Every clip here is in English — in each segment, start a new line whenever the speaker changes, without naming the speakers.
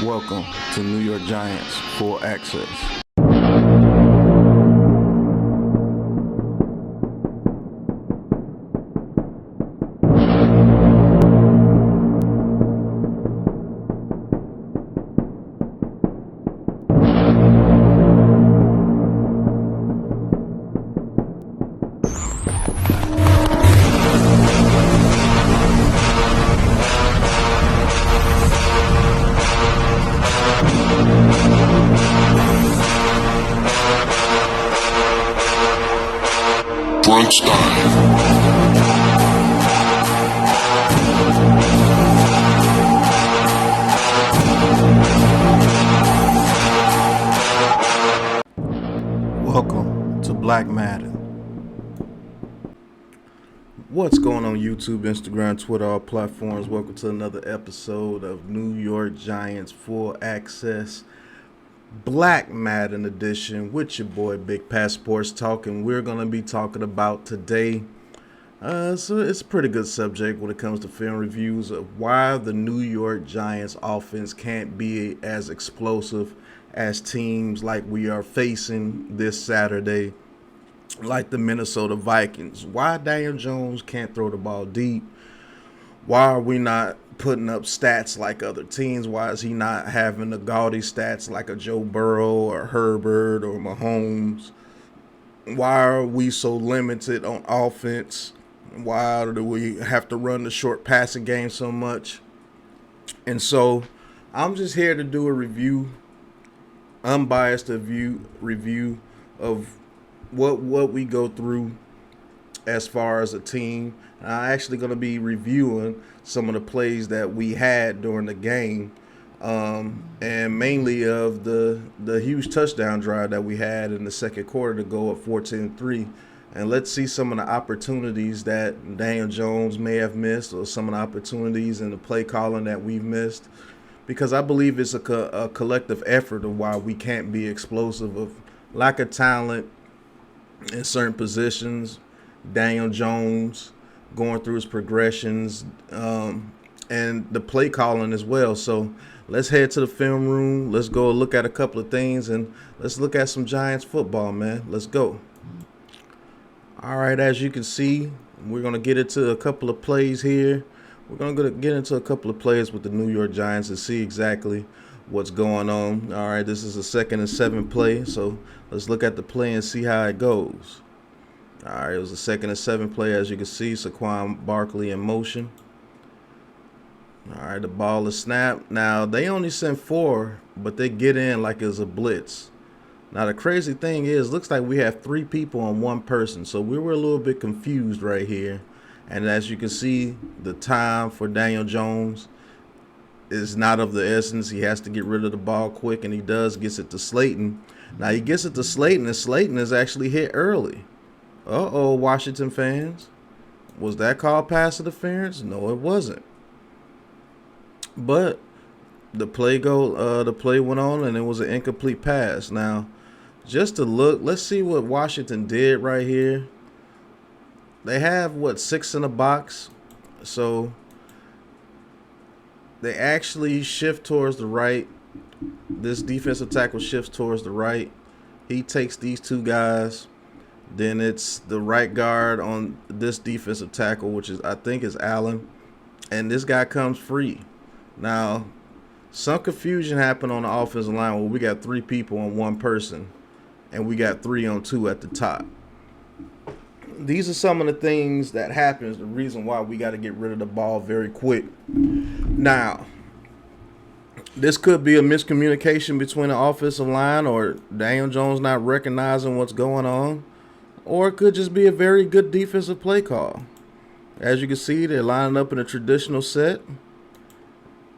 Welcome to New York Giants Full Access. Welcome to Black Madden. What's going on YouTube, Instagram, Twitter, all platforms? Welcome to another episode of New York Giants Full Access Black Madden edition with your boy Bigpatssportstalk, and we're going to be talking about today. So it's a pretty good subject when it comes to film reviews of why the New York Giants offense can't be as explosive as teams like we are facing this Saturday, like the Minnesota Vikings. Why Daniel Jones can't throw the ball deep? Why are we not putting up stats like other teams? Why is he not having the gaudy stats like a Joe Burrow or Herbert or Mahomes? Why are we so limited on offense? Why do we have to run the short passing game so much? And so I'm just here to do a review, unbiased review of what we go through as far as a team. And I'm actually going to be reviewing some of the plays that we had during the game, and mainly of the huge touchdown drive that we had in the second quarter to go up 14-3. And let's see some of the opportunities that Daniel Jones may have missed, or some of the opportunities in the play calling that we've missed, because I believe it's a collective effort of why we can't be explosive, of lack of talent in certain positions. Daniel Jones going through his progressions, and the play calling as well. So let's head to the film room. Let's go look at a couple of things, and let's look at some Giants football, man. Let's go. All right, as you can see, we're going to get into a couple of plays here. We're going to get into a couple of plays with the New York Giants and see exactly what's going on. All right, this is a 2nd and 7 play, so let's look at the play and see how it goes. All right, it was a 2nd and 7 play. As you can see, Saquon Barkley in motion. All right, the ball is snapped. Now, they only sent 4, but they get in like it's a blitz. Now, the crazy thing is, looks like we have 3 people on 1 person, so we were a little bit confused right here. And as you can see, the time for Daniel Jones is not of the essence. He has to get rid of the ball quick, and he gets it to Slayton. Now, he gets it to Slayton, and Slayton is actually hit early. Uh-oh, Washington fans. Was that called pass interference? No, it wasn't. But the play went on, and it was an incomplete pass. Now, just to look, let's see what Washington did right here. They have, 6 in the box. So they actually shift towards the right. This defensive tackle shifts towards the right. He takes these 2 guys. Then it's the right guard on this defensive tackle, which is, I think, is Allen. And this guy comes free. Now, some confusion happened on the offensive line where we got 3 people on 1 person, and we got 3 on 2 at the top. These are some of the things that happens, the reason why we got to get rid of the ball very quick. Now, this could be a miscommunication between the offensive line, or Daniel Jones not recognizing what's going on, or it could just be a very good defensive play call. As you can see, they're lining up in a traditional set.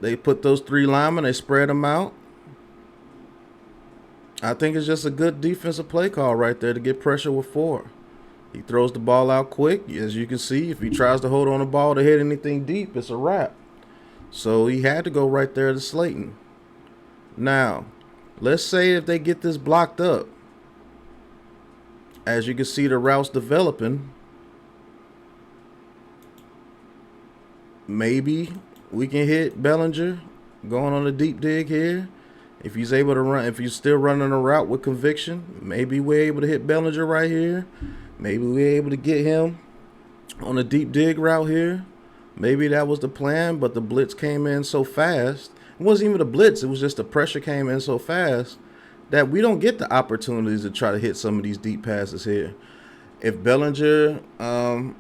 They put those 3 linemen, they spread them out. I think it's just a good defensive play call right there to get pressure with 4. He throws the ball out quick. As you can see, if he tries to hold on the ball to hit anything deep, it's a wrap. So he had to go right there to Slayton. Now, let's say if they get this blocked up. As you can see, the routes developing. Maybe we can hit Bellinger going on a deep dig here. If he's able to run, if he's still running a route with conviction, maybe we're able to hit Bellinger right here. Maybe we're able to get him on a deep dig route here. Maybe that was the plan, but the blitz came in so fast. It wasn't even a blitz. It was just the pressure came in so fast that we don't get the opportunities to try to hit some of these deep passes here. If Bellinger, I'm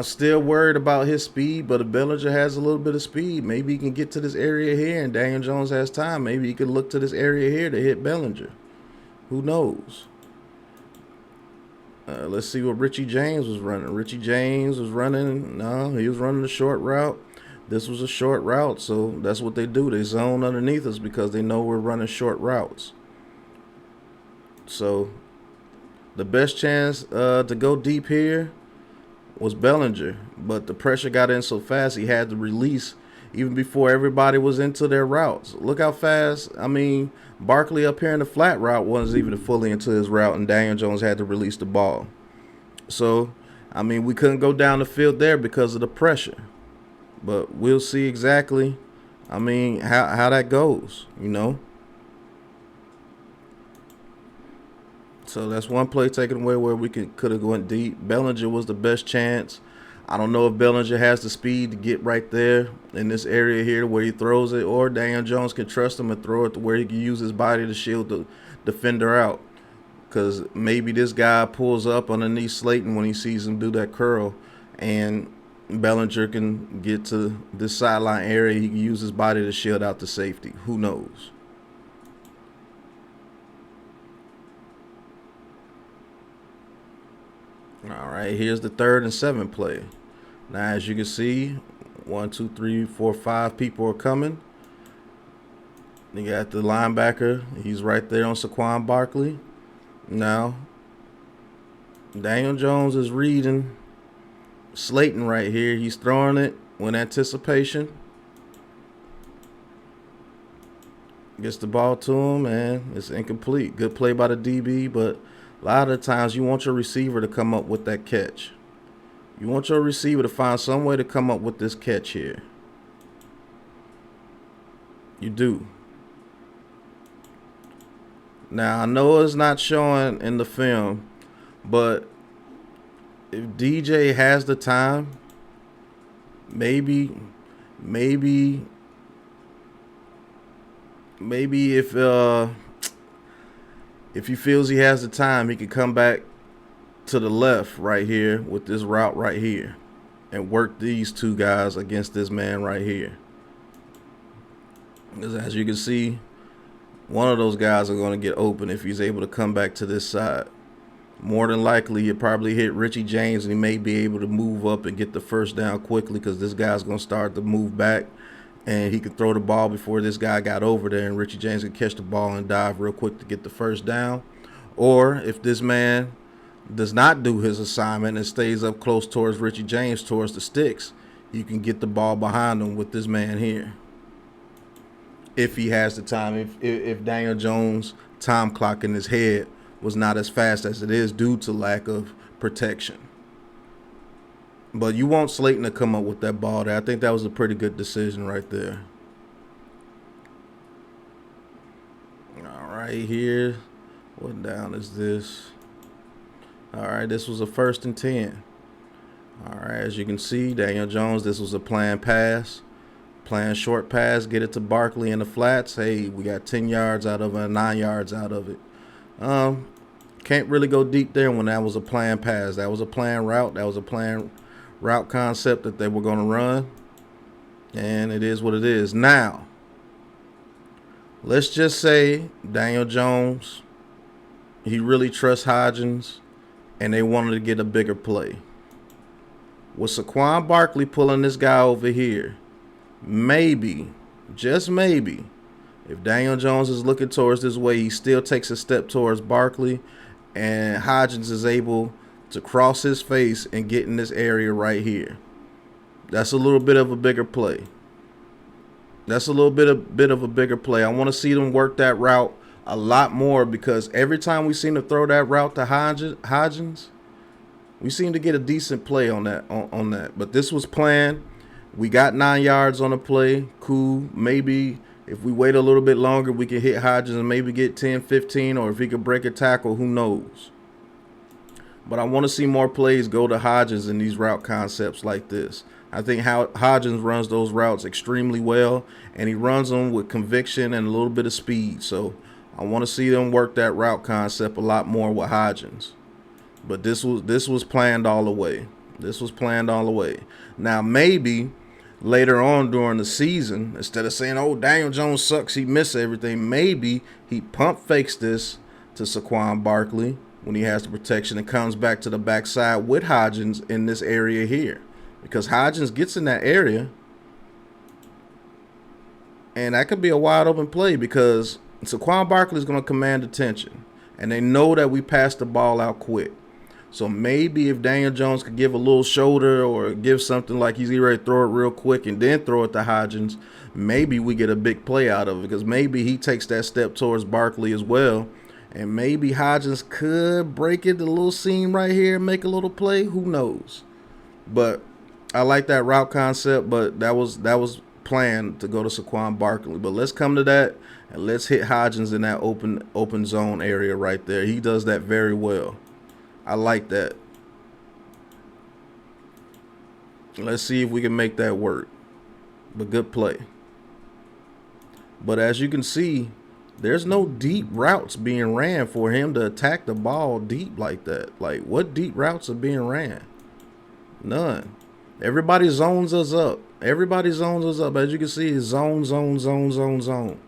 still worried about his speed, but if Bellinger has a little bit of speed, maybe he can get to this area here and Daniel Jones has time. Maybe he could look to this area here to hit Bellinger. Who knows? Let's see what Richie James was running. Richie James was running, no, he was running a short route. This was a short route, so that's what they do. They zone underneath us because they know we're running short routes. So the best chance to go deep here was Bellinger, but the pressure got in so fast he had to release even before everybody was into their routes. Look how fast, I mean, Barkley up here in the flat route wasn't even fully into his route, and Daniel Jones had to release the ball. So, I mean, we couldn't go down the field there because of the pressure. But we'll see exactly, I mean, how that goes, you know. So that's one play taken away where we could have went deep. Bellinger was the best chance. I don't know if Bellinger has the speed to get right there in this area here where he throws it, or Daniel Jones can trust him and throw it to where he can use his body to shield the defender out. Because maybe this guy pulls up underneath Slayton when he sees him do that curl, and Bellinger can get to this sideline area. He can use his body to shield out the safety. Who knows? All right, here's the 3rd and 7 play. Now, as you can see, 1, 2, 3, 4, 5 people are coming. You got the linebacker. He's right there on Saquon Barkley. Now, Daniel Jones is reading Slayton right here. He's throwing it with anticipation. Gets the ball to him, and it's incomplete. Good play by the DB, but a lot of the times you want your receiver to come up with that catch. You want your receiver to find some way to come up with this catch here. You do. Now, I know it's not showing in the film, but if DJ has the time, maybe if he feels he has the time, he could come back to the left right here with this route right here and work these two guys against this man right here. Because as you can see, one of those guys are going to get open if he's able to come back to this side. More than likely, he'll probably hit Richie James, and he may be able to move up and get the first down quickly because this guy's going to start to move back, and he could throw the ball before this guy got over there, and Richie James could catch the ball and dive real quick to get the first down. Or if this man does not do his assignment and stays up close towards Richie James, towards the sticks, you can get the ball behind him with this man here. If he has the time, if Daniel Jones' time clock in his head was not as fast as it is due to lack of protection. But you want Slayton to come up with that ball there. I think that was a pretty good decision right there. All right, here. What down is this? All right, this was a 1st and 10. All right, as you can see, Daniel Jones, this was a planned pass. Planned short pass, get it to Barkley in the flats. Hey, we got 10 yards out of it, 9 yards out of it. Can't really go deep there when that was a planned pass. That was a planned route. That was a planned route concept that they were going to run. And it is what it is. Now, let's just say Daniel Jones, he really trusts Hodgins, and they wanted to get a bigger play. With Saquon Barkley pulling this guy over here, maybe, just maybe, if Daniel Jones is looking towards this way, he still takes a step towards Barkley, and Hodgins is able to cross his face and get in this area right here. That's a little bit of a bigger play. That's a little bit of a bigger play. I want to see them work that route a lot more, because every time we seem to throw that route to Hodgins, we seem to get a decent play on that. But this was planned. We got 9 yards on the play. Cool. Maybe if we wait a little bit longer, we can hit Hodgins and maybe get 10, 15, or if he could break a tackle, who knows. But I want to see more plays go to Hodgins in these route concepts like this. I think how Hodgins runs those routes extremely well, and he runs them with conviction and a little bit of speed. So I want to see them work that route concept a lot more with Hodgins. But this was planned all the way. This was planned all the way. Now maybe later on during the season, instead of saying, "Oh, Daniel Jones sucks, he missed everything," maybe he pump fakes this to Saquon Barkley when he has the protection and comes back to the backside with Hodgins in this area here. Because Hodgins gets in that area, and that could be a wide open play because Saquon Barkley is going to command attention, and they know that we pass the ball out quick. So maybe if Daniel Jones could give a little shoulder or give something like he's ready to throw it real quick and then throw it to Hodgins, maybe we get a big play out of it because maybe he takes that step towards Barkley as well. And maybe Hodgins could break it, the little seam right here, and make a little play. Who knows? But I like that route concept, but that was planned to go to Saquon Barkley. But let's come to that, and let's hit Hodgins in that open zone area right there. He does that very well. I like that. Let's see if we can make that work. But good play. But as you can see, there's no deep routes being ran for him to attack the ball deep like that. Like, what deep routes are being ran? None. Everybody zones us up. Everybody zones us up. As you can see, it's zone, zone, zone, zone, zone.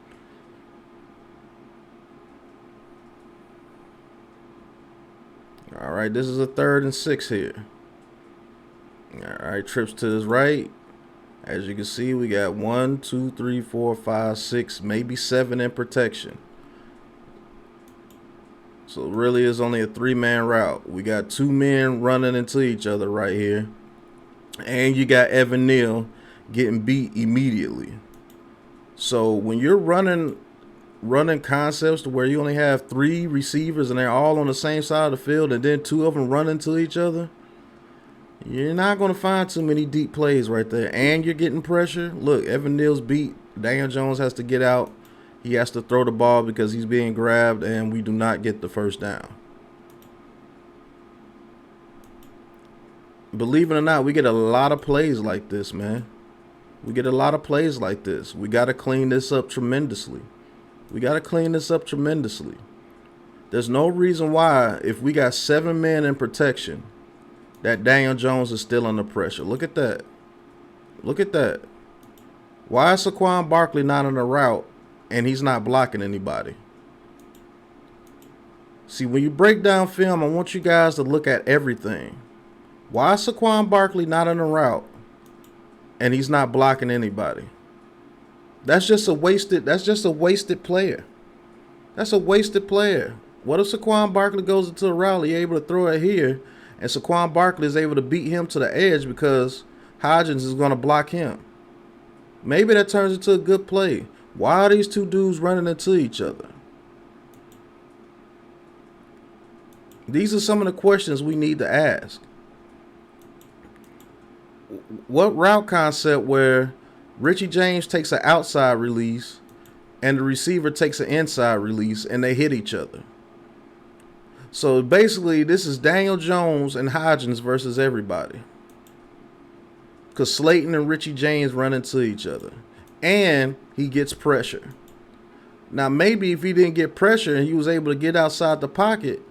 All right, this is a 3rd and 6 here. All right, trips to his right. As you can see, we got 1, 2, 3, 4, 5, 6, maybe 7 in protection. So it really is only a 3-man route. We got 2 men running into each other right here. And you got Evan Neal getting beat immediately. So when you're running concepts to where you only have 3 receivers and they're all on the same side of the field and then 2 of them run into each other, you're not going to find too many deep plays right there. And you're getting pressure. Look, Evan Neal's beat. Daniel Jones has to get out. He has to throw the ball because he's being grabbed, and we do not get the first down. Believe it or not, we get a lot of plays like this, man. We get a lot of plays like this. We got to clean this up tremendously. We got to clean this up tremendously. There's no reason why, if we got 7 men in protection, that Daniel Jones is still under pressure. Look at that. Look at that. Why is Saquon Barkley not on the route and he's not blocking anybody? See, when you break down film, I want you guys to look at everything. Why is Saquon Barkley not on the route and he's not blocking anybody? That's just a wasted player. That's a wasted player. What if Saquon Barkley goes into a route, he's able to throw it here, and Saquon Barkley is able to beat him to the edge because Hodgins is going to block him? Maybe that turns into a good play. Why are these 2 dudes running into each other? These are some of the questions we need to ask. What route concept where Richie James takes an outside release and the receiver takes an inside release and they hit each other? So basically, this is Daniel Jones and Hodgins versus everybody. Because Slayton and Richie James run into each other. And he gets pressure. Now, maybe if he didn't get pressure and he was able to get outside the pocket,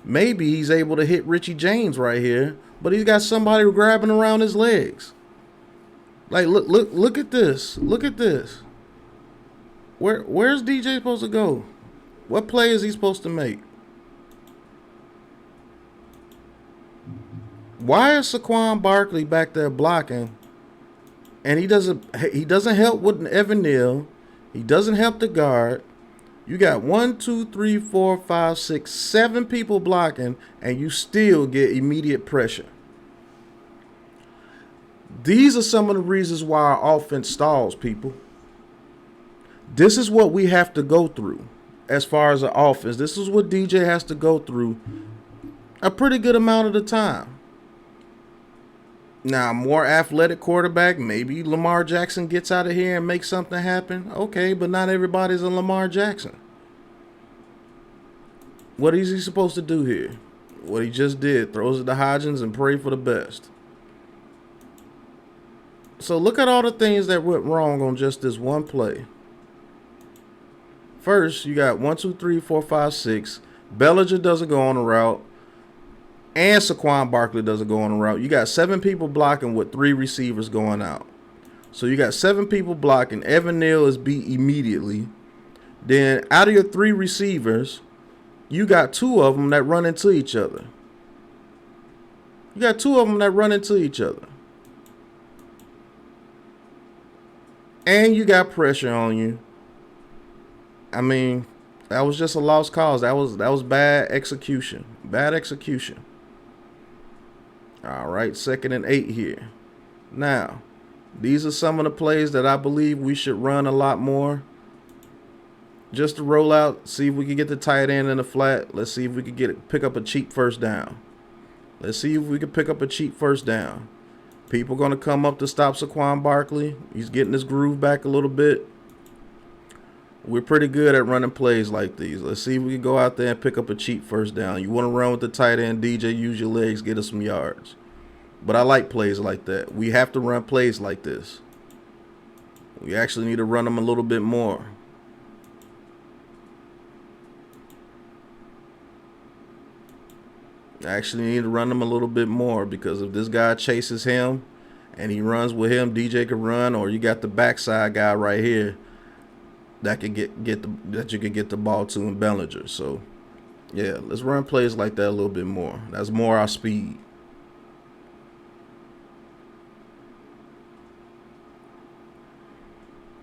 maybe he's able to hit Richie James right here. But he's got somebody grabbing around his legs. Like, look at this. Look at this. Where's DJ supposed to go? What play is he supposed to make? Why is Saquon Barkley back there blocking? And he doesn't help with Evan Neal. He doesn't help the guard. You got 1, 2, 3, 4, 5, 6, 7 people blocking, and you still get immediate pressure. These are some of the reasons why our offense stalls, people. This is what we have to go through as far as the offense. This is what DJ has to go through a pretty good amount of the time. Now, more athletic quarterback, maybe Lamar Jackson gets out of here and makes something happen. Okay, but not everybody's a Lamar Jackson. What is he supposed to do here? What he just did, throws it to Hodgins and pray for the best. So look at all the things that went wrong on just this one play. First, you got 1, 2, 3, 4, 5, 6. Bellinger doesn't go on a route. And Saquon Barkley doesn't go on a route. You got 7 people blocking with 3 receivers going out. So you got 7 people blocking. Evan Neal is beat immediately. Then out of your 3 receivers, you got 2 of them that run into each other. And you got pressure on you. I mean, that was just a lost cause. That was bad execution. All right, 2nd and 8 here. Now, these are some of the plays that I believe we should run a lot more. Just to roll out, see if we can get the tight end in the flat. Let's see if we can pick up a cheap first down. People going to come up to stop Saquon Barkley. He's getting his groove back a little bit. We're pretty good at running plays like these. Let's see if we can go out there and pick up a cheap first down. You want to run with the tight end, DJ, use your legs, get us some yards. But I like plays like that. We have to run plays like this. We actually need to run them a little bit more. Because if this guy chases him and he runs with him, DJ can run, or you got the backside guy right here that can that you can get the ball to in Bellinger. So yeah, let's run plays like that a little bit more. That's more our speed.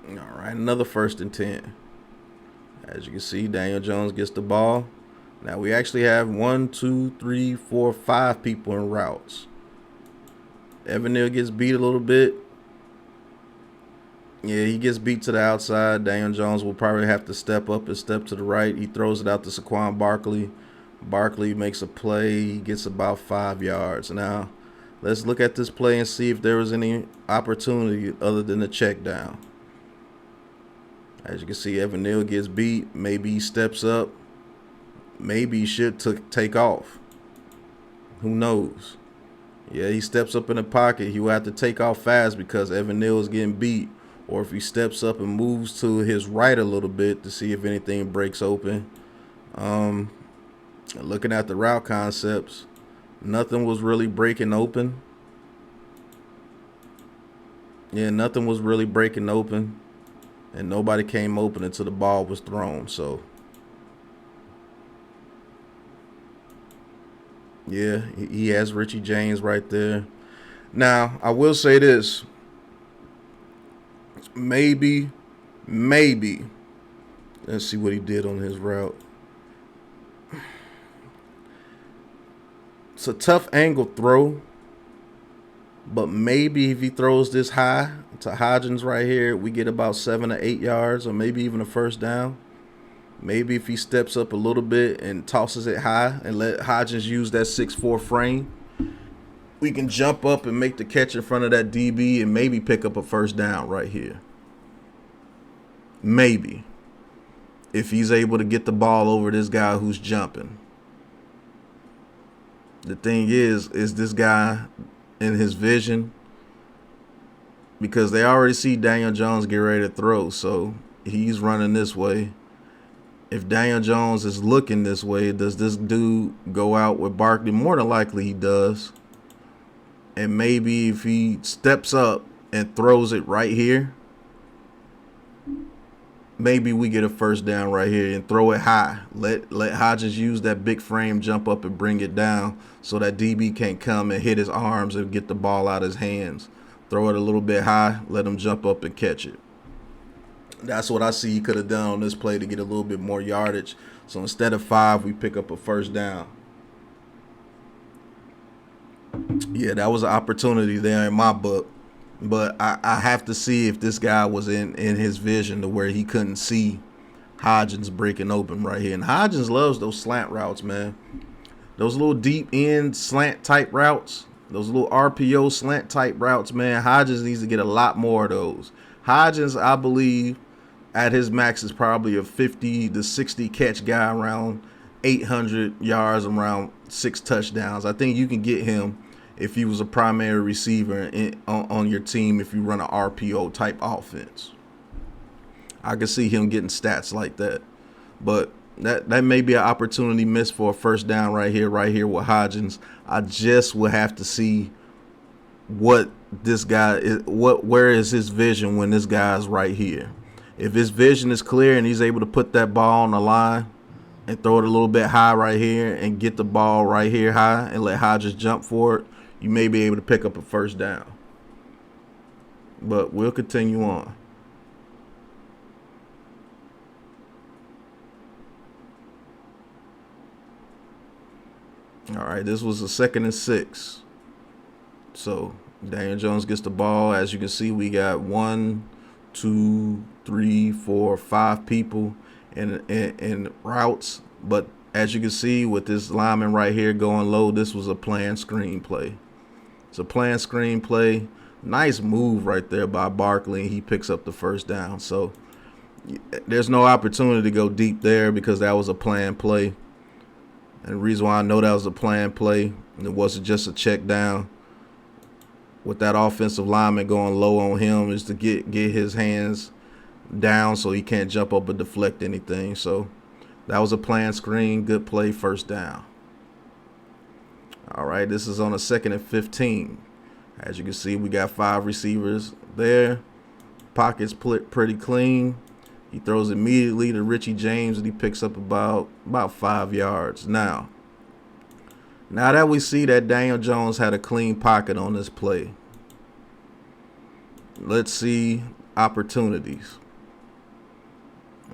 All right, another 1st and 10. As you can see, Daniel Jones gets the ball. Now we actually have 1, 2, 3, 4, 5 people in routes. Evan Neal gets beat a little bit. Yeah, he gets beat to the outside. Daniel Jones will probably have to step up and step to the right. He throws it out to Saquon Barkley. Barkley makes a play. He gets about 5 yards. Now, let's look at this play and see if there was any opportunity other than the check down. As you can see, Evan Neal gets beat. Maybe he steps up. Maybe he should take off. Who knows? Yeah, he steps up in the pocket. He will have to take off fast because Evan Neal is getting beat. Or if he steps up and moves to his right a little bit to see if anything breaks open. Looking at the route concepts, nothing was really breaking open. Yeah, nothing was really breaking open. And nobody came open until the ball was thrown. So, yeah, he has Richie James right there. Now, I will say this. Maybe. Let's see what he did on his route. It's a tough angle throw. But maybe if he throws this high to Hodgins right here, we get about 7 or 8 yards, or maybe even a first down. Maybe if he steps up a little bit and tosses it high and let Hodgins use that 6'4" frame, we can jump up and make the catch in front of that DB and maybe pick up a first down right here. Maybe. If he's able to get the ball over this guy who's jumping. The thing is this guy in his vision? Because they already see Daniel Jones get ready to throw, so he's running this way. If Daniel Jones is looking this way, does this dude go out with Barkley? More than likely he does. And maybe if he steps up and throws it right here, maybe we get a first down right here and throw it high. Let Hodgins use that big frame, jump up and bring it down so that DB can't come and hit his arms and get the ball out of his hands. Throw it a little bit high, let him jump up and catch it. That's what I see he could have done on this play to get a little bit more yardage. So instead of 5, we pick up a first down. Yeah, that was an opportunity there in my book. But I have to see if this guy was in his vision to where he couldn't see Hodgins breaking open right here. And Hodgins loves those slant routes, man. Those little deep end slant type routes. Those little RPO slant type routes, man, Hodgins needs to get a lot more of those. Hodgins, I believe, at his max is probably a 50 to 60 catch guy, around 800 yards, around 6 touchdowns. I think you can get him if he was a primary receiver on your team if you run an RPO type offense. I can see him getting stats like that. But that may be an opportunity missed for a first down right here with Hodgins. I just will have to see what this guy is, where is his vision when this guy's right here. If his vision is clear and he's able to put that ball on the line and throw it a little bit high right here and get the ball right here high and let Hodgins jump for it, you may be able to pick up a first down. But we'll continue on. All right, this was a 2nd and 6. So Daniel Jones gets the ball. As you can see, we got 1, 2, 3, 4, 5 people in routes. But as you can see, with this lineman right here going low, this was a planned screen play. It's a planned screen play. Nice move right there by Barkley. He picks up the first down. So there's no opportunity to go deep there because that was a planned play. And the reason why I know that was a planned play, and it wasn't just a check down with that offensive lineman going low on him, is to get his hands down so he can't jump up and deflect anything. So that was a planned screen. Good play, first down. All right, this is on a 2nd and 15. As you can see, we got 5 receivers there. Pocket's pretty clean. He throws immediately to Richie James, and he picks up about 5 yards. Now that we see that Daniel Jones had a clean pocket on this play, let's see opportunities.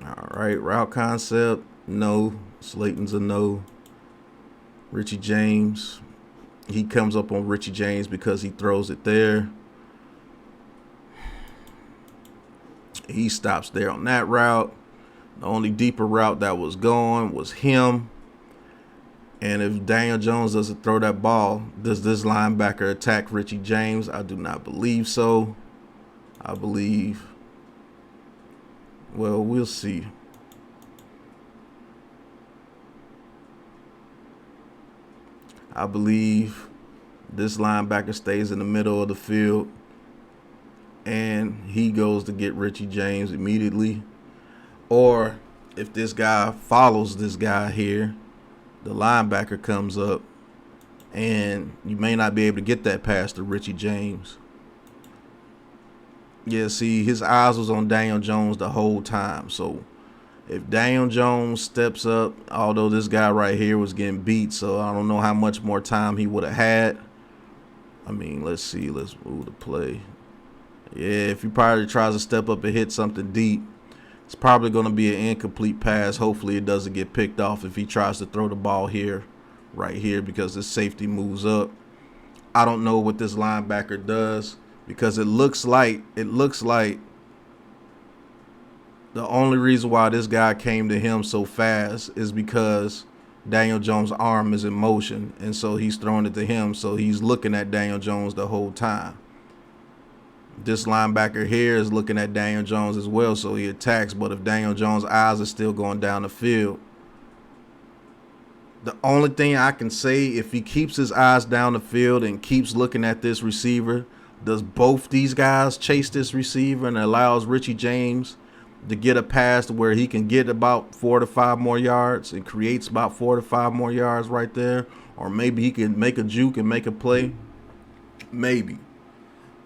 All right, route concept, no. Slayton's a no. Richie James, he comes up on Richie James because he throws it there. He stops there on that route. The only deeper route that was going was him. And if Daniel Jones doesn't throw that ball, does this linebacker attack Richie James? I do not believe so. I believe, well, we'll see. I believe this linebacker stays in the middle of the field, and he goes to get Richie James immediately. Or if this guy follows this guy here, the linebacker comes up, and you may not be able to get that pass to Richie James. Yeah, see, his eyes was on Daniel Jones the whole time. So if Daniel Jones steps up, although this guy right here was getting beat, so I don't know how much more time he would have had. I mean, let's see. Let's move the play. Yeah, if he probably tries to step up and hit something deep, it's probably going to be an incomplete pass. Hopefully it doesn't get picked off if he tries to throw the ball here, right here, because the safety moves up. I don't know what this linebacker does, because it looks like the only reason why this guy came to him so fast is because Daniel Jones' arm is in motion, and so he's throwing it to him, so he's looking at Daniel Jones the whole time. This linebacker here is looking at Daniel Jones as well, so he attacks. But if Daniel Jones' eyes are still going down the field, the only thing I can say, if he keeps his eyes down the field and keeps looking at this receiver, does both these guys chase this receiver and allows Richie James to get a pass to where he can get about 4 to 5 more yards and creates about 4 to 5 more yards right there? Or maybe he can make a juke and make a play? Maybe.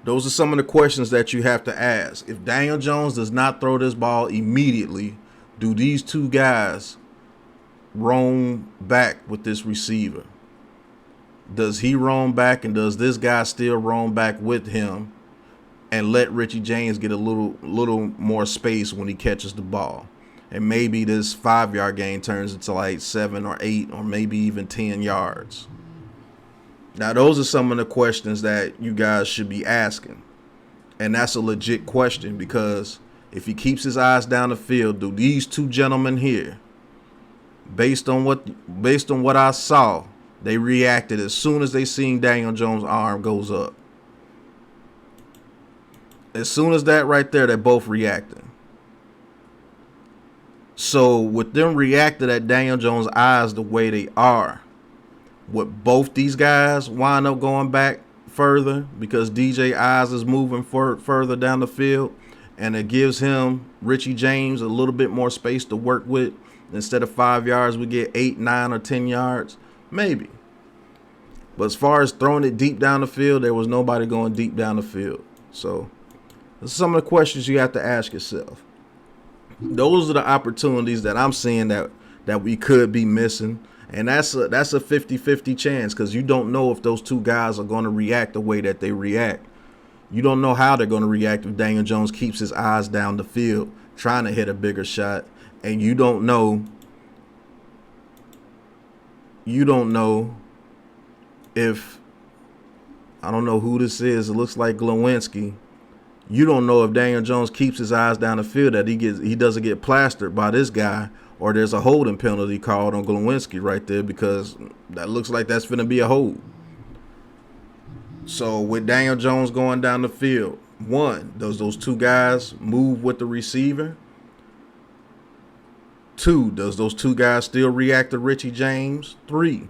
Those are some of the questions that you have to ask. If Daniel Jones does not throw this ball immediately, do these two guys roam back with this receiver? Does he roam back, and does this guy still roam back with him and let Richie James get a little more space when he catches the ball? And maybe this 5-yard gain turns into like 7 or 8 or maybe even 10 yards. Now, those are some of the questions that you guys should be asking. And that's a legit question, because if he keeps his eyes down the field, do these two gentlemen here, based on what I saw, They reacted as soon as they seen Daniel Jones' arm goes up. As soon as that right there, they both reacted. So with them reacting at Daniel Jones' eyes the way they are, with both these guys wind up going back further because DJ Eyes is moving further down the field, and it gives him, Richie James, a little bit more space to work with. Instead of 5 yards, we get 8, 9, or 10 yards, maybe. But as far as throwing it deep down the field, there was nobody going deep down the field. So those are some of the questions you have to ask yourself. Those are the opportunities that I'm seeing that we could be missing. And that's a 50-50 chance, because you don't know if those two guys are going to react the way that they react. You don't know how they're going to react if Daniel Jones keeps his eyes down the field trying to hit a bigger shot. And you don't know if, I don't know who this is. It looks like Glowinski. You don't know if Daniel Jones keeps his eyes down the field that he doesn't get plastered by this guy, or there's a holding penalty called on Glowinski right there, because that looks like that's going to be a hold. So with Daniel Jones going down the field, 1, does those two guys move with the receiver? 2, does those two guys still react to Richie James? 3,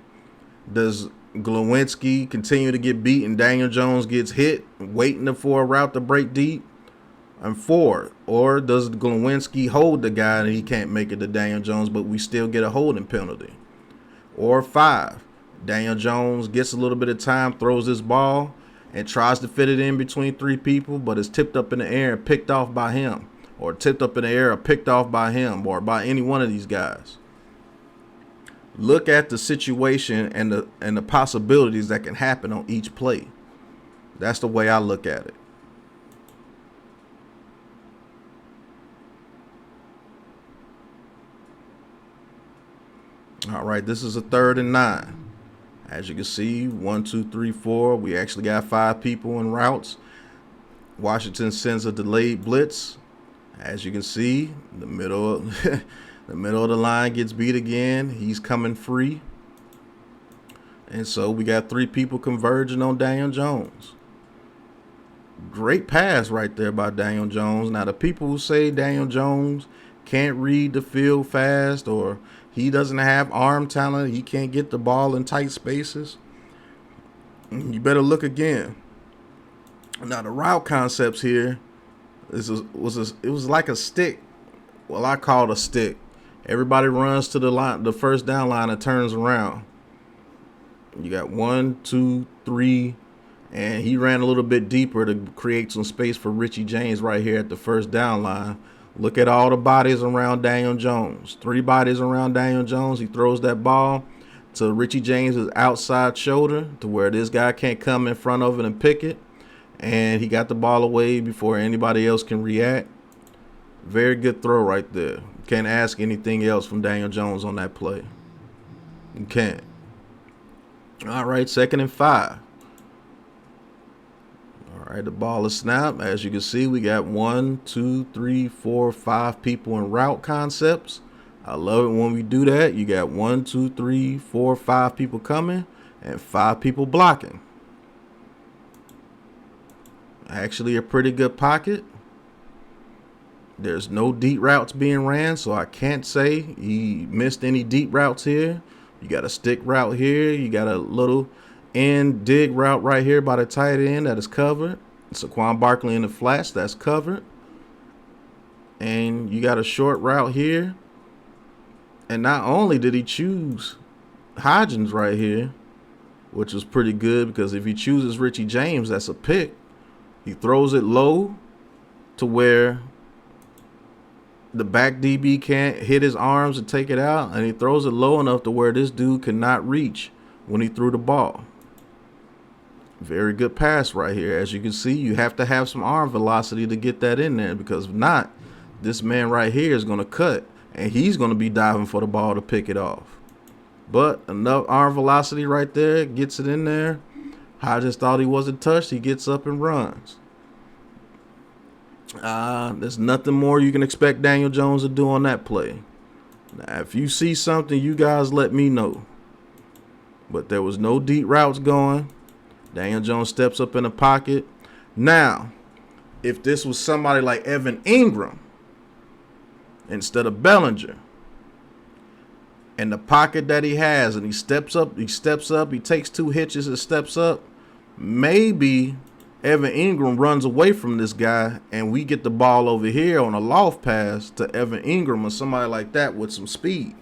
does Glowinski continue to get beat and Daniel Jones gets hit, waiting for a route to break deep? And 4, or does Glowinski hold the guy and he can't make it to Daniel Jones, but we still get a holding penalty? Or 5, Daniel Jones gets a little bit of time, throws this ball, and tries to fit it in between 3 people, but it's tipped up in the air and picked off by him, or tipped up in the air or picked off by him, or by any one of these guys. Look at the situation and the possibilities that can happen on each play. That's the way I look at it. All right, this is a 3rd and 9. As you can see, 1, 2, 3, 4. We actually got 5 people in routes. Washington sends a delayed blitz. As you can see, the middle the middle of the line gets beat again. He's coming free. And so we got 3 people converging on Daniel Jones. Great pass right there by Daniel Jones. Now, the people who say Daniel Jones can't read the field fast, or he doesn't have arm talent, he can't get the ball in tight spaces, you better look again. Now, the route concepts here, it was like a stick. Well, I call it a stick. Everybody runs to the line, the first down line, and turns around. You got 1, 2, 3, and he ran a little bit deeper to create some space for Richie James right here at the first down line. Look at all the bodies around Daniel Jones. 3 bodies around Daniel Jones. He throws that ball to Richie James' outside shoulder to where this guy can't come in front of it and pick it. And he got the ball away before anybody else can react. Very good throw right there. Can't ask anything else from Daniel Jones on that play. You can't. All right, 2nd and 5. All right, the ball is snapped. As you can see, we got 1, 2, 3, 4, 5 people in route concepts. I love it when we do that. You got 1, 2, 3, 4, 5 people coming and 5 people blocking. Actually, a pretty good pocket. There's no deep routes being ran, so I can't say he missed any deep routes here. You got a stick route here. You got a little end dig route right here by the tight end that is covered. Saquon Barkley in the flats, that's covered. And you got a short route here. And not only did he choose Hodgins right here, which was pretty good, because if he chooses Richie James, that's a pick. He throws it low to where the back DB can't hit his arms and take it out, and he throws it low enough to where this dude could not reach when he threw the ball. Very good pass right here. As you can see, you have to have some arm velocity to get that in there, because if not, this man right here is going to cut, and he's going to be diving for the ball to pick it off. But enough arm velocity right there, gets it in there. Hodges thought he wasn't touched. He gets up and runs. There's nothing more you can expect Daniel Jones to do on that play. Now, if you see something, you guys let me know. but there was no deep routes going. Daniel Jones steps up in the pocket. Now, if this was somebody like Evan Ingram instead of Bellinger, and the pocket that he has, and he steps up, he takes 2 hitches and steps up, maybe Evan Ingram runs away from this guy, and we get the ball over here on a loft pass to Evan Ingram or somebody like that with some speed.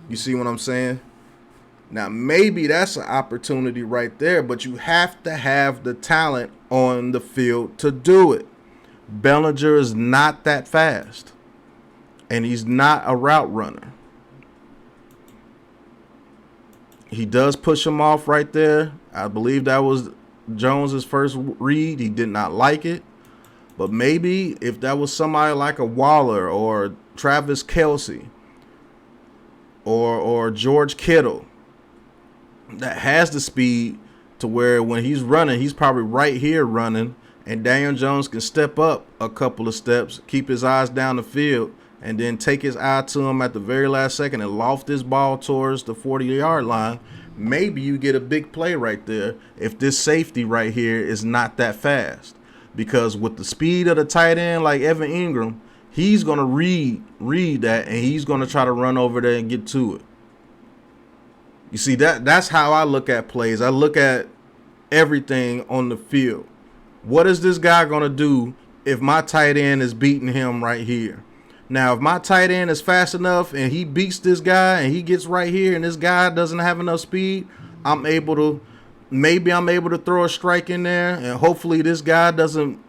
You see what I'm saying? Now, maybe that's an opportunity right there, but you have to have the talent on the field to do it. Bellinger is not that fast, and he's not a route runner. He does push him off right there. I believe that was Jones's first read. He did not like it. But maybe if that was somebody like a Waller or Travis Kelce or George Kittle that has the speed to where when he's running, he's probably right here running, and Daniel Jones can step up a couple of steps, keep his eyes down the field, and then take his eye to him at the very last second and loft this ball towards the 40-yard line. Maybe you get a big play right there if this safety right here is not that fast. Because with the speed of the tight end like Evan Ingram, he's going to read that, and he's going to try to run over there and get to it. You see, that's how I look at plays. I look at everything on the field. What is this guy going to do if my tight end is beating him right here? Now, if my tight end is fast enough and he beats this guy and he gets right here and this guy doesn't have enough speed, maybe I'm able to throw a strike in there, and hopefully this guy doesn't.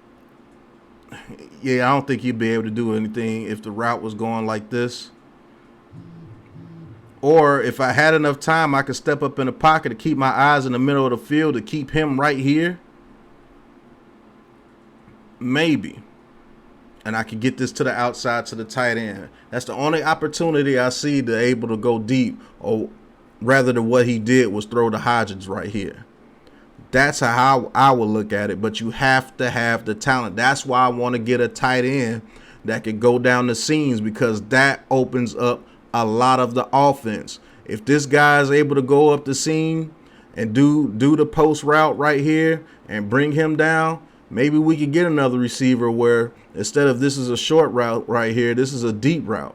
Yeah, I don't think he'd be able to do anything if the route was going like this. Or if I had enough time, I could step up in the pocket to keep my eyes in the middle of the field to keep him right here. Maybe. And I could get this to the outside to the tight end. That's the only opportunity I see to able to go deep, or rather than what he did was throw to Hodgins right here. That's how I would look at it, but you have to have the talent. That's why I want to get a tight end that could go down the seams, because that opens up a lot of the offense. If this guy is able to go up the seam and do the post route right here and bring him down, maybe we could get another receiver where instead of this is a short route right here, this is a deep route.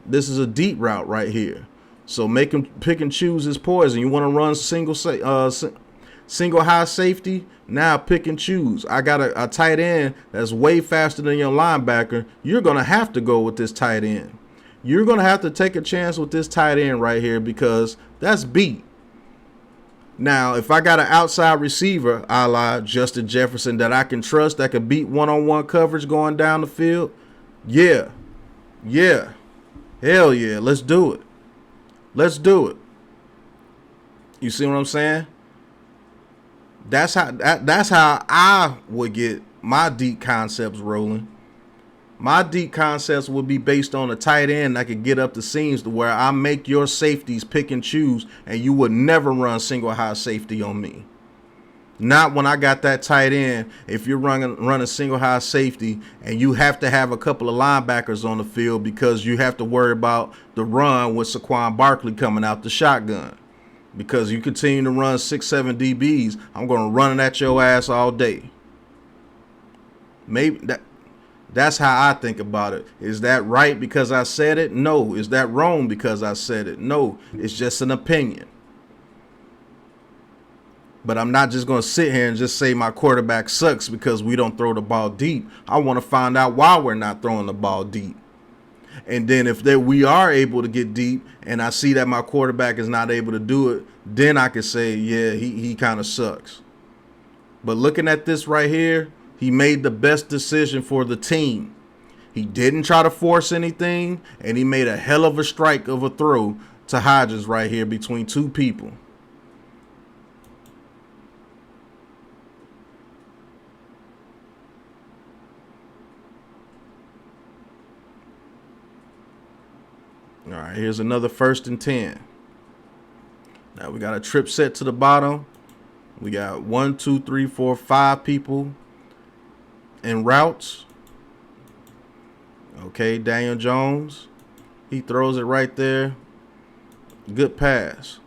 This is a deep route right here. So make him pick and choose his poison. You want to run single high safety? Now pick and choose. I got a tight end that's way faster than your linebacker. You're going to have to go with this tight end. You're going to have to take a chance with this tight end right here, because that's beat. Now, if I got an outside receiver, a la Justin Jefferson, that I can trust, that can beat one-on-one coverage going down the field, yeah, hell yeah, let's do it. Let's do it. You see what I'm saying? That's how I would get my deep concepts rolling. My deep concepts would be based on a tight end that could get up the seams to where I make your safeties pick and choose, and you would never run single high safety on me. Not when I got that tight end. If you're running single high safety and you have to have a couple of linebackers on the field because you have to worry about the run with Saquon Barkley coming out the shotgun. Because you continue to run 6-7 DBs, I'm going to run it at your ass all day. Maybe that's how I think about it. Is that right because I said it? No. Is that wrong because I said it? No. It's just an opinion. But I'm not just going to sit here and just say my quarterback sucks because we don't throw the ball deep. I want to find out why we're not throwing the ball deep. And then if we are able to get deep and I see that my quarterback is not able to do it, then I can say, yeah, he kind of sucks. But looking at this right here, he made the best decision for the team. He didn't try to force anything, and he made a hell of a strike of a throw to Hodgins right here between two people. All right, here's another 1st and 10. Now we got a trip set to the bottom. We got 1, 2, 3, 4, 5 people in routes. Okay, Daniel Jones. He throws it right there. Good pass.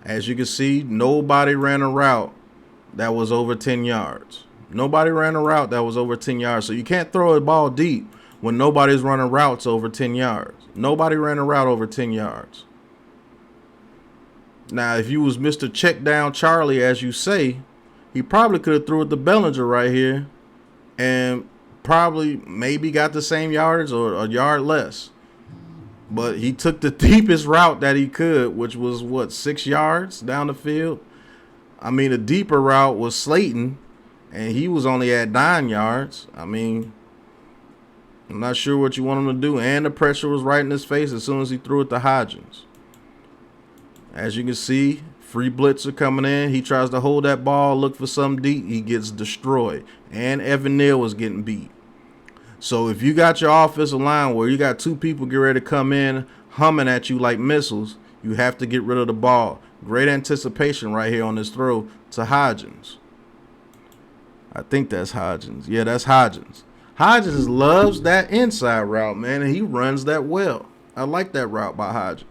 As you can see, nobody ran a route that was over 10 yards. Nobody ran a route that was over 10 yards. So you can't throw a ball deep when nobody's running routes over 10 yards. Nobody ran a route over 10 yards. Now, if you was Mr. Check Down Charlie, as you say, he probably could have threw it to Bellinger right here and probably maybe got the same yards or a yard less. But he took the deepest route that he could, which was, what, 6 yards down the field? I mean, the deeper route was Slayton, and he was only at 9 yards. I mean, I'm not sure what you want him to do. And the pressure was right in his face as soon as he threw it to Hodgins. As you can see, free blitzer coming in. He tries to hold that ball, look for something deep. He gets destroyed. And Evan Neal was getting beat. So if you got your offensive line where you got 2 people get ready to come in humming at you like missiles, you have to get rid of the ball. Great anticipation right here on this throw to Hodgins. I think that's Hodgins. Yeah, that's Hodgins. Hodgins loves that inside route, man, and he runs that well. I like that route by Hodgins.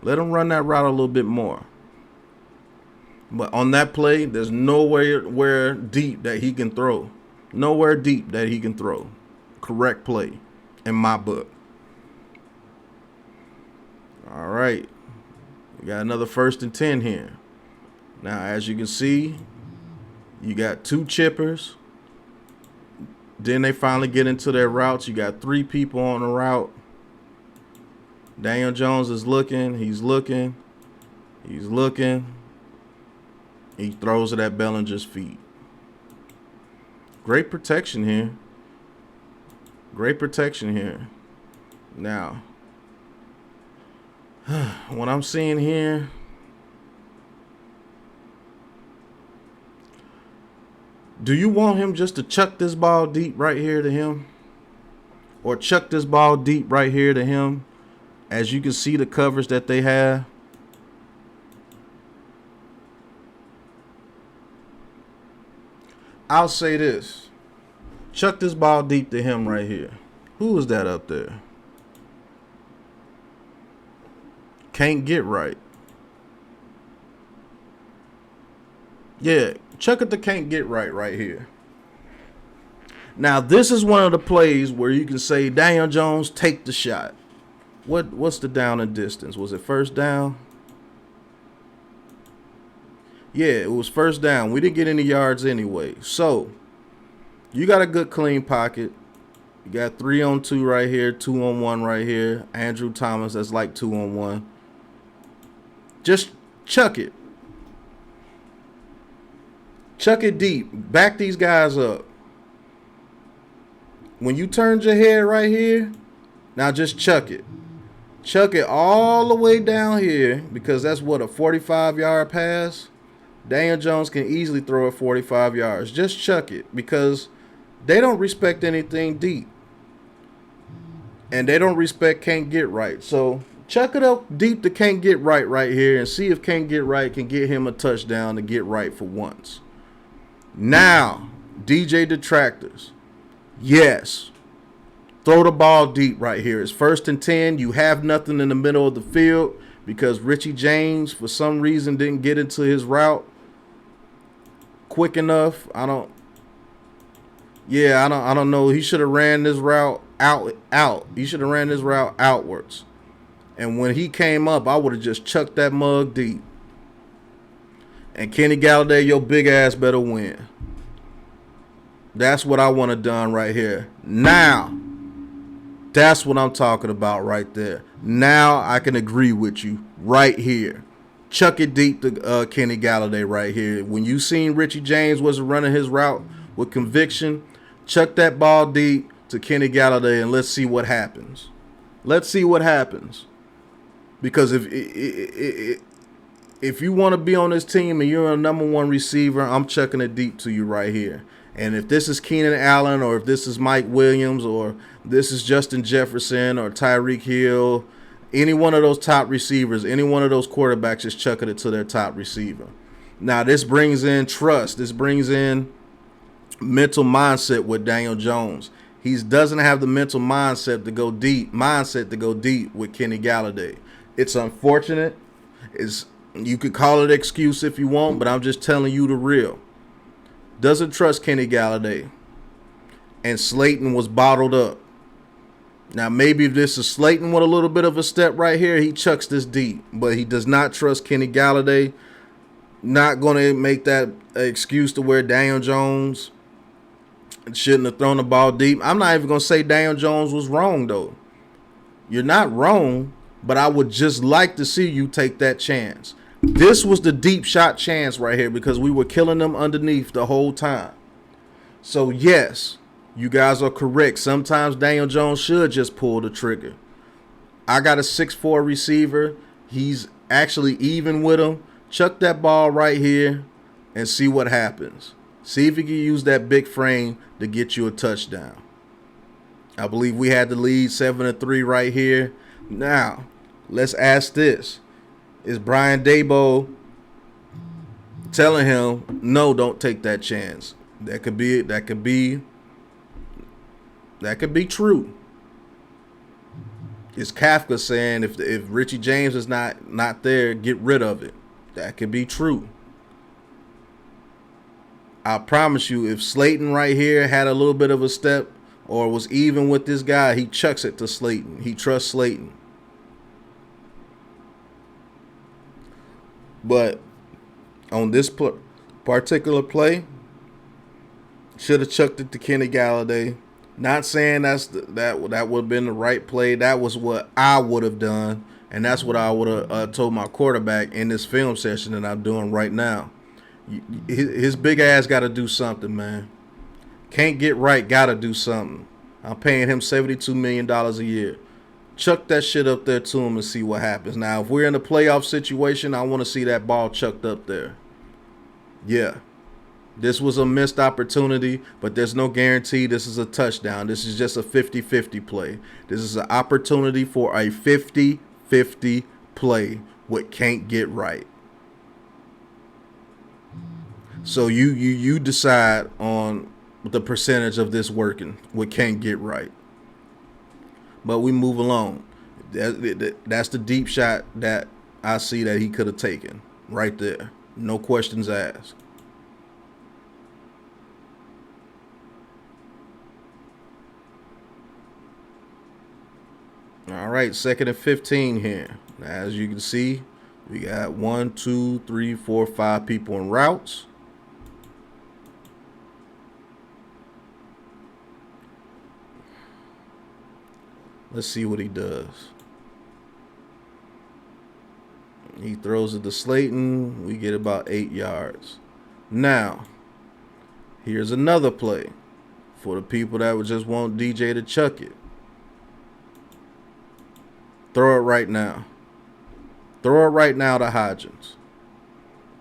Let him run that route a little bit more. But on that play, there's nowhere deep that he can throw. Nowhere deep that he can throw. Correct play in my book. All right. We got another 1st and 10 here. Now, as you can see, you got 2 chippers. Then they finally get into their routes. You got 3 people on the route. Daniel Jones is looking. He's looking. He's looking. He throws it at Bellinger's feet. Great protection here. Great protection here. Now, what I'm seeing here, do you want him just to chuck this ball deep right here to him? Or chuck this ball deep right here to him? As you can see the coverage that they have. I'll say this. Chuck this ball deep to him right here. Who is that up there? Can't get right. Yeah, chuck it to can't get right here. Now, this is one of the plays where you can say, Daniel Jones, take the shot. What's the down and distance? Was it 1st down? Yeah, it was 1st down. We didn't get any yards anyway. So, you got a good clean pocket. You got 3-on-2 right here, 2-on-1 right here. Andrew Thomas, that's like 2-on-1. Just chuck it. Chuck it deep. Back these guys up. When you turned your head right here, now just chuck it. Chuck it all the way down here because that's what, a 45-yard pass? Daniel Jones can easily throw it 45 yards. Just chuck it because they don't respect anything deep. And they don't respect can't get right. So chuck it up deep to can't get right here and see if can't get right can get him a touchdown to get right for once. Now, DJ Detractors. Yes. Throw the ball deep right here. It's 1st and 10. You have nothing in the middle of the field because Richie James, for some reason, didn't get into his route quick enough. I don't know. He should have ran this route out. He should have ran this route outwards. And when he came up, I would have just chucked that mug deep. And Kenny Galladay, your big ass better win. That's what I want to done right here. Now, that's what I'm talking about right there. Now I can agree with you right here. Chuck it deep to Kenny Galladay right here. When you seen Richie James wasn't running his route with conviction, chuck that ball deep to Kenny Galladay and let's see what happens. Let's see what happens. Because if you want to be on this team and you're a #1 receiver, I'm chucking it deep to you right here. And if this is Keenan Allen or if this is Mike Williams or this is Justin Jefferson or Tyreek Hill, any one of those top receivers, any one of those quarterbacks is chucking it to their top receiver. Now, this brings in trust. This brings in mental mindset with Daniel Jones. He doesn't have the mental mindset to go deep with Kenny Galladay. It's unfortunate. You could call it excuse if you want, but I'm just telling you the real. Doesn't trust Kenny Galladay. And Slayton was bottled up. Now, maybe if this is Slayton with a little bit of a step right here, he chucks this deep. But he does not trust Kenny Galladay. Not going to make that excuse to where Daniel Jones shouldn't have thrown the ball deep. I'm not even going to say Daniel Jones was wrong, though. You're not wrong, but I would just like to see you take that chance. This was the deep shot chance right here because we were killing them underneath the whole time. So, yes, you guys are correct. Sometimes Daniel Jones should just pull the trigger. I got a 6'4 receiver. He's actually even with him. Chuck that ball right here and see what happens. See if you can use that big frame to get you a touchdown. I believe we had the lead 7-3 right here. Now, let's ask this. Is Brian Daboll telling him, no, don't take that chance? That could be true. Is Kafka saying if Richie James is not there, get rid of it? That could be true. I promise you, if Slayton right here had a little bit of a step or was even with this guy, he chucks it to Slayton. He trusts Slayton. But on this particular play, should have chucked it to Kenny Galladay. Not saying that would have been the right play. That was what I would have done, and that's what I would have told my quarterback in this film session that I'm doing right now. His big ass got to do something, man. Can't get right, got to do something. I'm paying him $72 million a year. Chuck that shit up there to him and see what happens. Now, if we're in a playoff situation, I want to see that ball chucked up there. Yeah. This was a missed opportunity, but there's no guarantee this is a touchdown. This is just a 50-50 play. This is an opportunity for a 50-50 play with can't get right. So you decide on the percentage of this working with can't get right. But we move along. That's the deep shot that I see that he could have taken right there. No questions asked. All right, 2nd and 15 here. Now, as you can see, we got 1, 2, 3, 4, 5 people in routes. Let's see what he does. He throws it to Slayton. We get about 8 yards. Now, here's another play for the people that would just want DJ to chuck it. Throw it right now. Throw it right now to Hodgins.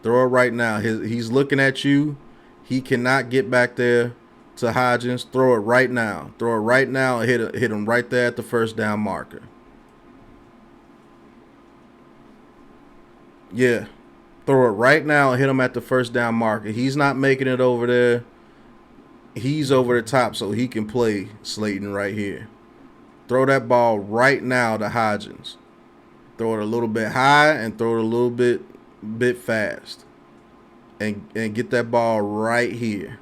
Throw it right now. He's looking at you. He cannot get back there to Hodgins. Throw it right now. Throw it right now and hit him right there at the first down marker. Yeah. Throw it right now and hit him at the first down marker. He's not making it over there. He's over the top so he can play Slayton right here. Throw that ball right now to Hodgins. Throw it a little bit high and throw it a little bit fast. And get that ball right here.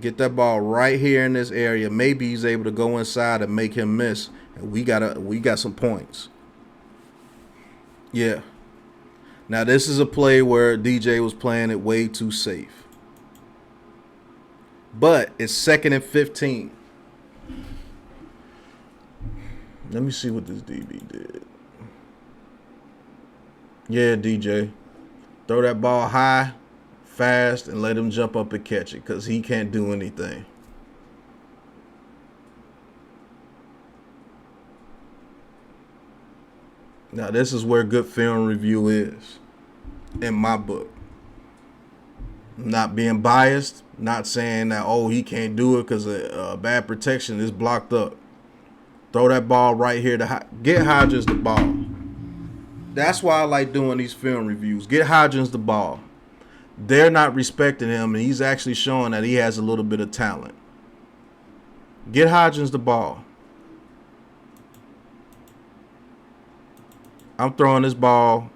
Get that ball right here in this area. Maybe he's able to go inside and make him miss. And we got some points. Yeah. Now this is a play where DJ was playing it way too safe. But it's 2nd and 15. Let me see what this DB did. Yeah, DJ. Throw that ball high, fast, and let him jump up and catch it because he can't do anything. Now, this is where good film review is in my book. Not being biased, not saying that, oh, he can't do it because of bad protection is blocked up. Throw that ball right here to get Hodgins the ball. That's why I like doing these film reviews. Get Hodgins the ball. They're not respecting him, and he's actually showing that he has a little bit of talent. Get Hodgins the ball. I'm throwing this ball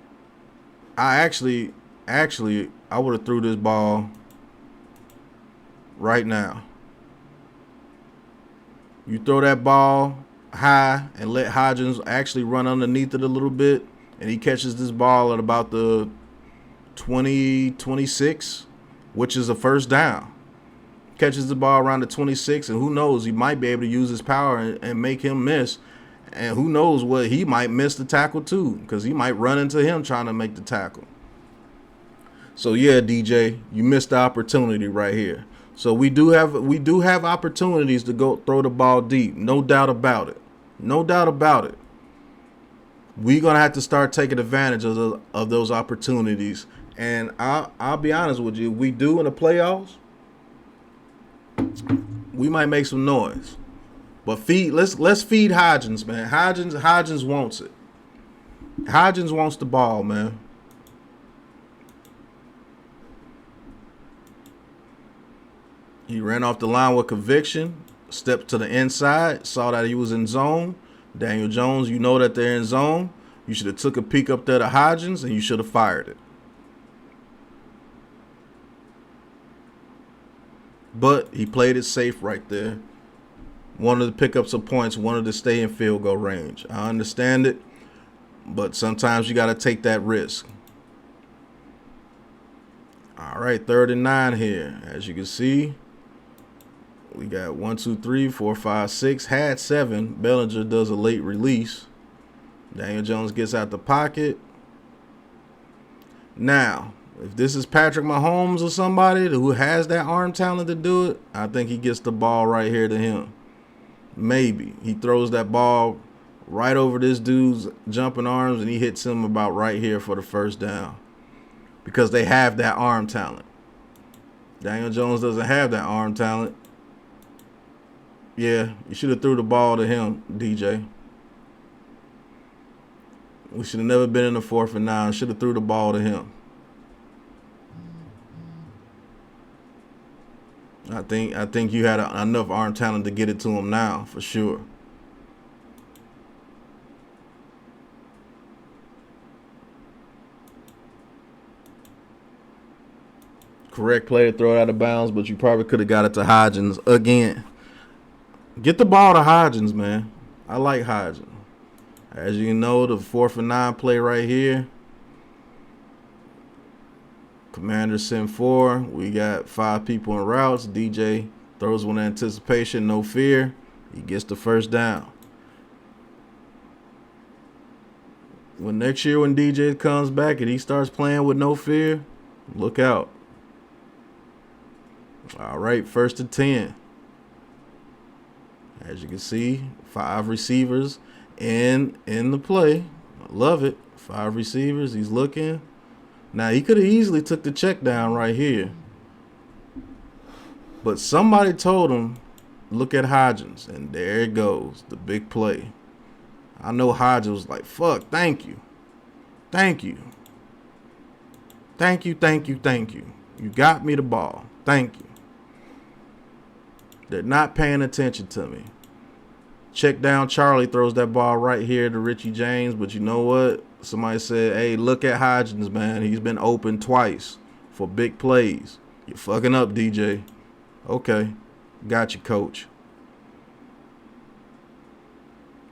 I actually, I would have threw this ball right now. You throw that ball high and let Hodgins actually run underneath it a little bit, and he catches this ball at about the 26, which is a first down. Catches the ball around the 26, and who knows, he might be able to use his power and make him miss. And who knows what, he might miss the tackle too, because he might run into him trying to make the tackle. So yeah, DJ, you missed the opportunity right here. So we do have opportunities to go throw the ball deep. No doubt about it. No doubt about it. We're gonna have to start taking advantage of those opportunities. And I'll be honest with you, we do in the playoffs, we might make some noise. But let's feed Hodgins, man. Hodgins wants it. Hodgins wants the ball, man. He ran off the line with conviction, stepped to the inside, saw that he was in zone. Daniel Jones, you know that they're in zone. You should have took a peek up there to Hodgins, and you should have fired it. But he played it safe right there. Wanted to pick up some points, wanted to stay in field goal range. I understand it, but sometimes you got to take that risk. All right, 3rd and 9 here. As you can see, we got 1, 2, 3, 4, 5, 6. Had 7. Bellinger does a late release. Daniel Jones gets out the pocket. Now, if this is Patrick Mahomes or somebody who has that arm talent to do it, I think he gets the ball right here to him. Maybe. He throws that ball right over this dude's jumping arms, and he hits him about right here for the first down. Because they have that arm talent. Daniel Jones doesn't have that arm talent. Yeah, you should have threw the ball to him, DJ. We should have never been in the 4th and 9. Should have threw the ball to him. I think you had enough arm talent to get it to him now, for sure. Correct play to throw it out of bounds, but you probably could have got it to Hodgins again. Get the ball to Hodgins, man. I like Hodgins. As you know, the 4th and 9 play right here. Commander send 4. We got 5 people in routes. DJ throws one in anticipation, no fear. He gets the first down. When next year when DJ comes back and he starts playing with no fear, look out. All right, 1st and 10. As you can see, 5 receivers in the play. I love it. 5 receivers. He's looking. Now, he could have easily took the check down right here. But somebody told him, look at Hodgins. And there it goes, the big play. I know Hodgins was like, fuck, thank you. Thank you. Thank you, thank you, thank you. You got me the ball. Thank you. They're not paying attention to me. Check down Charlie throws that ball right here to Richie James. But you know what? Somebody said, hey, look at Hodgins, man. He's been open twice for big plays. You're fucking up, DJ. Okay. Got you, coach.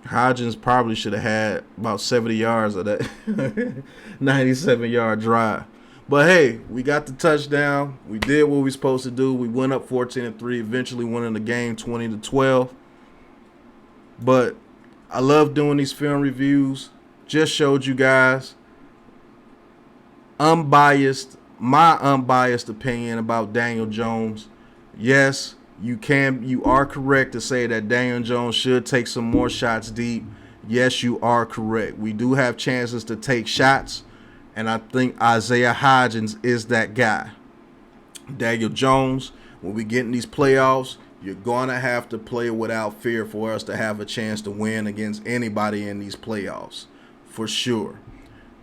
Hodgins probably should have had about 70 yards of that 97-yard drive. But, hey, we got the touchdown. We did what we were supposed to do. We went up 14-3, eventually winning the game 20-12. But I love doing these film reviews. Just showed you guys my unbiased opinion about Daniel Jones. Yes, you are correct to say that Daniel Jones should take some more shots deep. Yes, you are correct. We do have chances to take shots, and I think Isaiah Hodgins is that guy. Daniel Jones, when we get in these playoffs, you're going to have to play without fear for us to have a chance to win against anybody in these playoffs. For sure.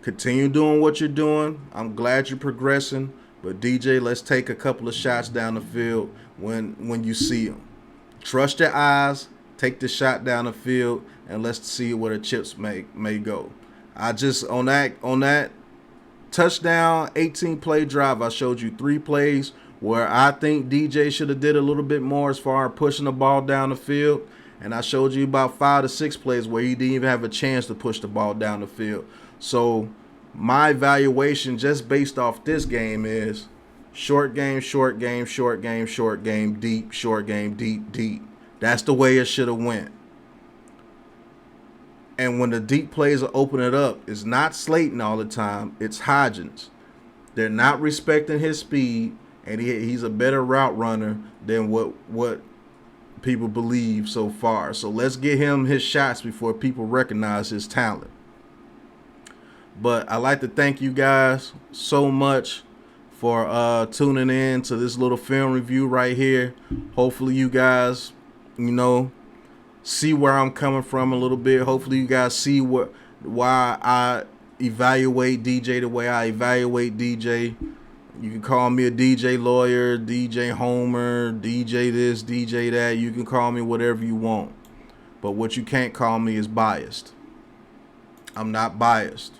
Continue doing what you're doing. I'm glad you're progressing. But, DJ, let's take a couple of shots down the field when you see them. Trust your eyes. Take the shot down the field, and let's see where the chips may go. I just, on that touchdown, 18-play drive. I showed you 3 plays where I think DJ should have did a little bit more as far as pushing the ball down the field. And I showed you about 5 to 6 plays where he didn't even have a chance to push the ball down the field. So my evaluation just based off this game is short game, short game, short game, short game, deep, short game, deep, deep. That's the way it should have went. And when the deep plays are open it up, it's not Slayton all the time. It's Hodgins. They're not respecting his speed, and he's a better route runner than what people believe so far. So let's get him his shots before people recognize his talent. But I'd like to thank you guys so much for tuning in to this little film review right here. Hopefully you guys, see where I'm coming from a little bit. Hopefully you guys see why I evaluate DJ the way I evaluate DJ. You can call me a DJ lawyer, DJ Homer, DJ this, DJ that. You can call me whatever you want. But what you can't call me is biased. I'm not biased.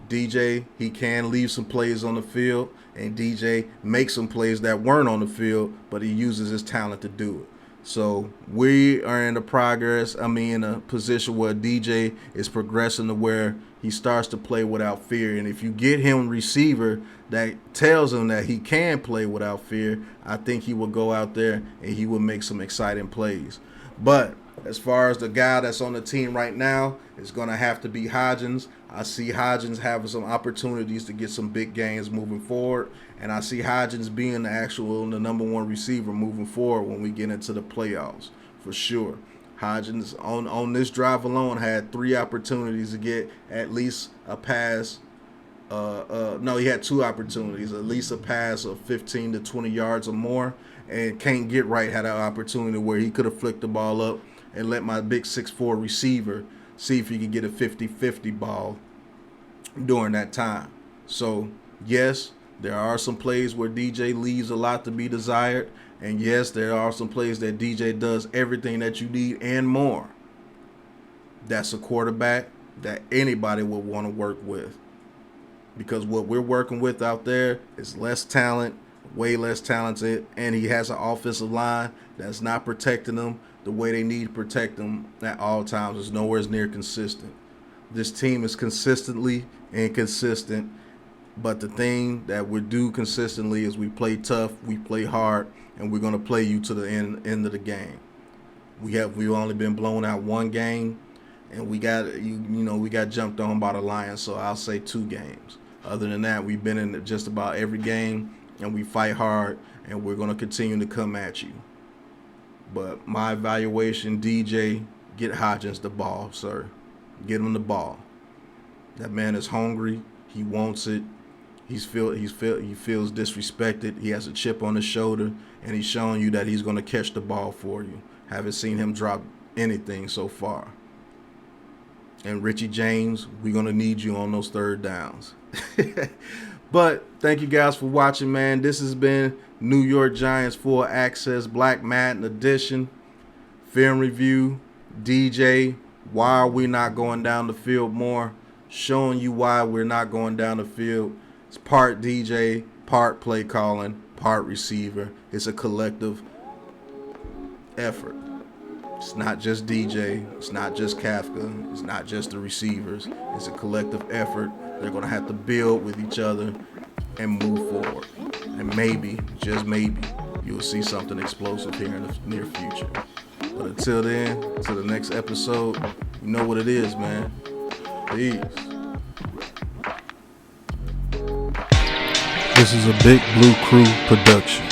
DJ, he can leave some plays on the field, and DJ makes some plays that weren't on the field, but he uses his talent to do it. So we are in a position where DJ is progressing to where he starts to play without fear. And if you get him a receiver that tells him that he can play without fear, I think he will go out there and he will make some exciting plays. But as far as the guy that's on the team right now, it's going to have to be Hodgins. I see Hodgins having some opportunities to get some big gains moving forward. And I see Hodgins being the number 1 receiver moving forward when we get into the playoffs, for sure. Hodgins, on this drive alone, had 3 opportunities to get at least a pass. He had 2 opportunities, at least a pass of 15 to 20 yards or more. And Can't Get Right had an opportunity where he could have flicked the ball up and let my big 6'4" receiver see if he could get a 50-50 ball during that time. So, yes, there are some plays where DJ leaves a lot to be desired. And, yes, there are some plays that DJ does everything that you need and more. That's a quarterback that anybody would want to work with. Because what we're working with out there is less talent, way less talented, and he has an offensive line that's not protecting them the way they need to protect them at all times. It's nowhere near consistent. This team is consistently inconsistent, but the thing that we do consistently is we play tough, we play hard, and we're going to play you to the end of the game. We've only been blown out 1 game, and we got jumped on by the Lions, so I'll say 2 games. Other than that, we've been in just about every game, and we fight hard, and we're going to continue to come at you. But my evaluation, DJ, get Hodgins the ball, sir. Get him the ball. That man is hungry. He wants it. He feels disrespected. He has a chip on his shoulder, and he's showing you that he's going to catch the ball for you. Haven't seen him drop anything so far. And Richie James, we're going to need you on those 3rd downs. But thank you guys for watching, man. This has been New York Giants Full Access Black Madden Edition. Film review, DJ, why are we not going down the field more? Showing you why we're not going down the field. It's part DJ, part play calling, part receiver. It's a collective effort. It's not just DJ. It's not just Kafka. It's not just the receivers. It's a collective effort. They're going to have to build with each other and move forward. And maybe, just maybe, you'll see something explosive here in the near future. But until then, to the next episode, you know what it is, man. Peace. This is a Big Blue Crew production.